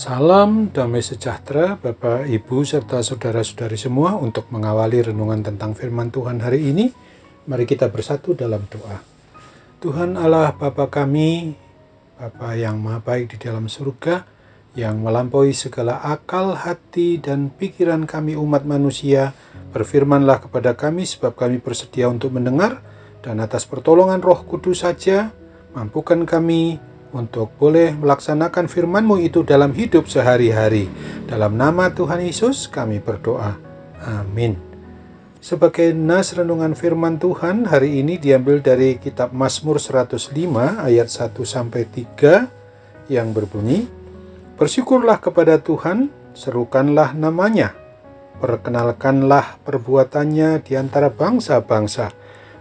Salam damai sejahtera Bapak, Ibu, serta saudara-saudari semua. Untuk mengawali renungan tentang firman Tuhan hari ini, mari kita bersatu dalam doa. Tuhan Allah Bapa kami, Bapa yang maha baik di dalam surga, yang melampaui segala akal, hati, dan pikiran kami umat manusia, berfirmanlah kepada kami sebab kami bersedia untuk mendengar, dan atas pertolongan Roh Kudus saja, mampukan kami untuk boleh melaksanakan firman-Mu itu dalam hidup sehari-hari. Dalam nama Tuhan Yesus kami berdoa. Amin. Sebagai nas renungan firman Tuhan hari ini diambil dari kitab Mazmur 105 ayat 1-3 yang berbunyi, "Bersyukurlah kepada Tuhan, serukanlah namanya, perkenalkanlah perbuatannya di antara bangsa-bangsa,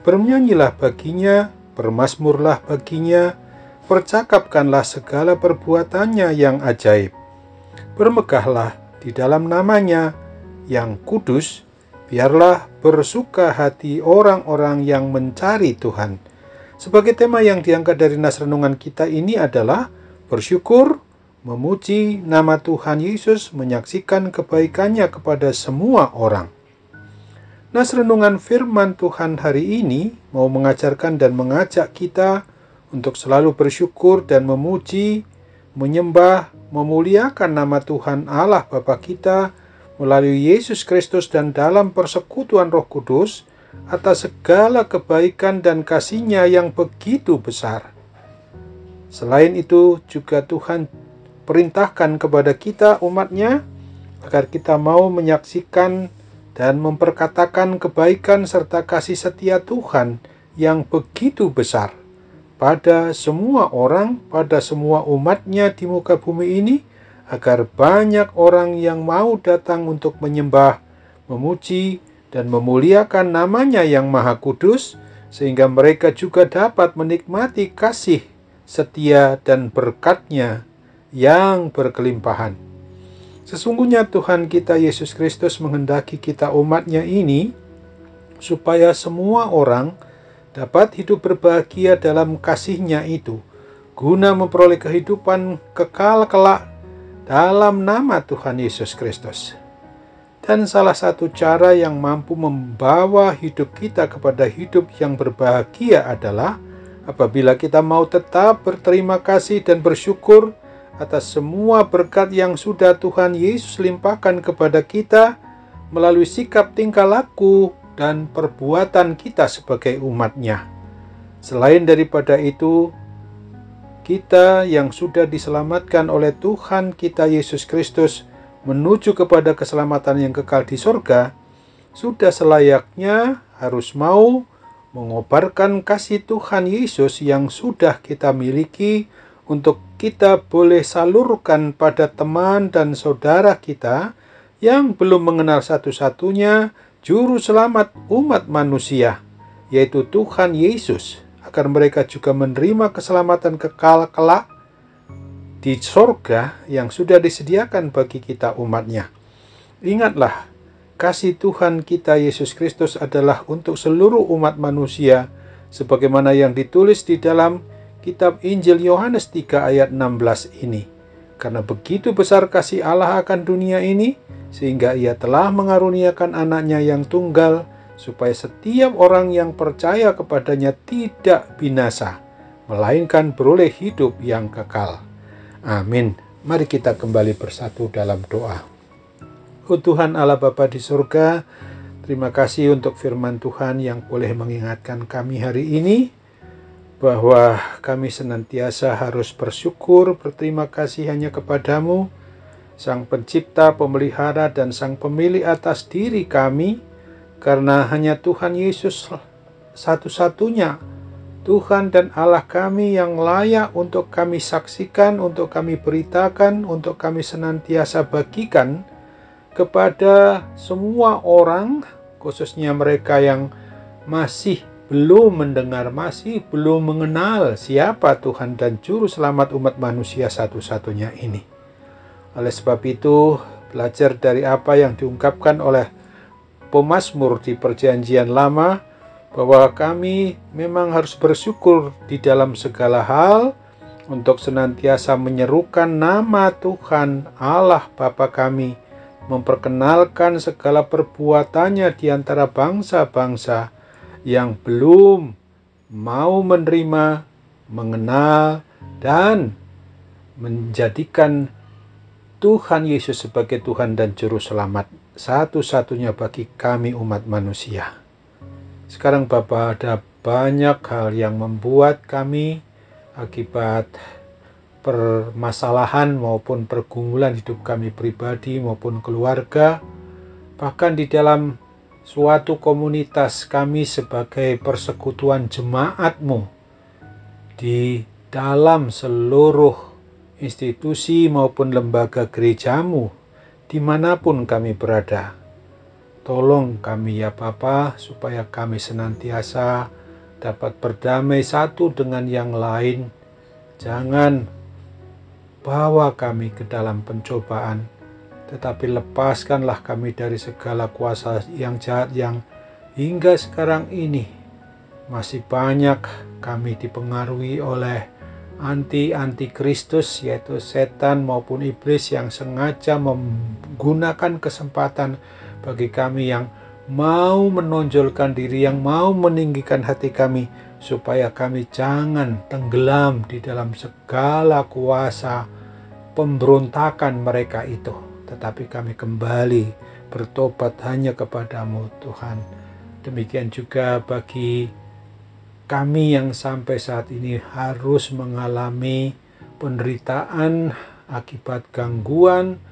bernyanyilah baginya, bermazmurlah baginya, percakapkanlah segala perbuatannya yang ajaib. Bermegahlah di dalam namanya yang kudus, biarlah bersuka hati orang-orang yang mencari Tuhan." Sebagai tema yang diangkat dari nas renungan kita ini adalah bersyukur, memuji nama Tuhan Yesus, menyaksikan kebaikannya kepada semua orang. Nas renungan firman Tuhan hari ini mau mengajarkan dan mengajak kita untuk selalu bersyukur dan memuji, menyembah, memuliakan nama Tuhan Allah Bapa kita melalui Yesus Kristus dan dalam persekutuan Roh Kudus atas segala kebaikan dan kasih-Nya yang begitu besar. Selain itu juga Tuhan perintahkan kepada kita umat-Nya agar kita mau menyaksikan dan memperkatakan kebaikan serta kasih setia Tuhan yang begitu besar pada semua orang, pada semua umat-Nya di muka bumi ini, agar banyak orang yang mau datang untuk menyembah, memuji, dan memuliakan nama-Nya yang maha kudus, sehingga mereka juga dapat menikmati kasih, setia, dan berkat-Nya yang berkelimpahan. Sesungguhnya Tuhan kita Yesus Kristus menghendaki kita umat-Nya ini, supaya semua orang dapat hidup berbahagia dalam kasih-Nya itu, guna memperoleh kehidupan kekal kelak dalam nama Tuhan Yesus Kristus. Dan salah satu cara yang mampu membawa hidup kita kepada hidup yang berbahagia adalah apabila kita mau tetap berterima kasih dan bersyukur atas semua berkat yang sudah Tuhan Yesus limpahkan kepada kita melalui sikap tingkah laku dan perbuatan kita sebagai umat-Nya. Selain daripada itu, kita yang sudah diselamatkan oleh Tuhan kita Yesus Kristus menuju kepada keselamatan yang kekal di sorga, sudah selayaknya harus mau mengobarkan kasih Tuhan Yesus yang sudah kita miliki untuk kita boleh salurkan pada teman dan saudara kita yang belum mengenal satu-satunya Juru Selamat umat manusia, yaitu Tuhan Yesus, agar mereka juga menerima keselamatan kekal kelak di sorga yang sudah disediakan bagi kita umat-Nya. Ingatlah, kasih Tuhan kita Yesus Kristus adalah untuk seluruh umat manusia, sebagaimana yang ditulis di dalam kitab Injil Yohanes 3 ayat 16 ini. Karena begitu besar kasih Allah akan dunia ini, sehingga Ia telah mengaruniakan anaknya yang tunggal, supaya setiap orang yang percaya kepadanya tidak binasa, melainkan beroleh hidup yang kekal. Amin. Mari kita kembali bersatu dalam doa. Oh Tuhan Allah Bapa di surga, terima kasih untuk firman Tuhan yang boleh mengingatkan kami hari ini, bahwa kami senantiasa harus bersyukur, berterima kasih hanya kepadamu, Sang Pencipta, Pemelihara, dan Sang Pemilik atas diri kami, karena hanya Tuhan Yesus satu-satunya Tuhan dan Allah kami yang layak untuk kami saksikan, untuk kami beritakan, untuk kami senantiasa bagikan kepada semua orang, khususnya mereka yang masih belum mendengar, masih belum mengenal siapa Tuhan dan Juru Selamat umat manusia satu-satunya ini. Oleh sebab itu, belajar dari apa yang diungkapkan oleh pemazmur di Perjanjian Lama, bahwa kami memang harus bersyukur di dalam segala hal, untuk senantiasa menyerukan nama Tuhan Allah Bapa kami, memperkenalkan segala perbuatannya di antara bangsa-bangsa yang belum mau menerima, mengenal, dan menjadikan Tuhan Yesus sebagai Tuhan dan Juru Selamat satu-satunya bagi kami umat manusia. Sekarang Bapa, ada banyak hal yang membuat kami akibat permasalahan maupun pergumulan hidup kami pribadi maupun keluarga, bahkan di dalam suatu komunitas kami sebagai persekutuan jemaat-Mu, di dalam seluruh institusi maupun lembaga gereja-Mu, dimanapun kami berada. Tolong kami ya Bapa, supaya kami senantiasa dapat berdamai satu dengan yang lain. Jangan bawa kami ke dalam pencobaan, tetapi lepaskanlah kami dari segala kuasa yang jahat yang hingga sekarang ini masih banyak kami dipengaruhi oleh anti-Kristus, yaitu setan maupun iblis yang sengaja menggunakan kesempatan bagi kami yang mau menonjolkan diri, yang mau meninggikan hati kami, supaya kami jangan tenggelam di dalam segala kuasa pemberontakan mereka itu, tetapi kami kembali bertobat hanya kepadamu Tuhan. Demikian juga bagi kami yang sampai saat ini harus mengalami penderitaan akibat gangguan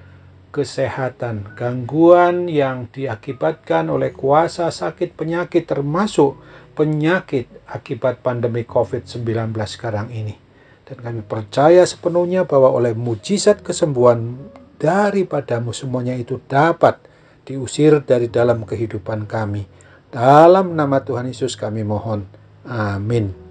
kesehatan, gangguan yang diakibatkan oleh kuasa sakit penyakit, termasuk penyakit akibat pandemi COVID-19 sekarang ini. Dan kami percaya sepenuhnya bahwa oleh mujizat kesembuhan daripadamu semuanya itu dapat diusir dari dalam kehidupan kami. Dalam nama Tuhan Yesus kami mohon. Amin.